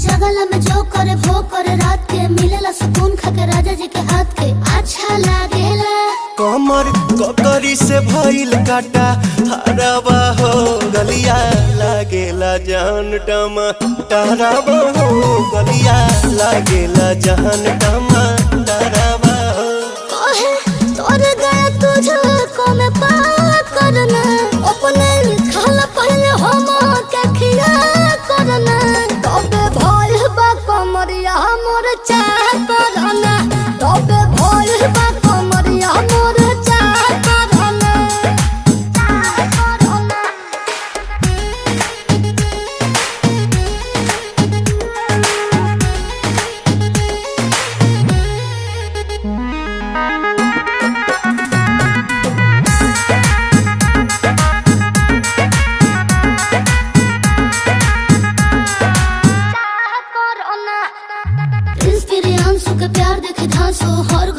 जगला में जो करे वो करे रात के मिलेला सुकून खाके राजा जी के हाथ के अच्छा लागेला। कमर ककरी से भइल काटा हराबा हो गलिया लागेला जान टमा डराबा हो गलिया लागेला जान टमा डराबा हो। कहे तोर गया तुझको मैं पावा करना अपने खाला पहले हम के खिया करना तबे भइल बा कमरिया मोर चाह करना तबे भइल बा कमरिया मोर चाह करना चाह करना। प्रिंस प्रियांशु के प्यार देखे धांसो हर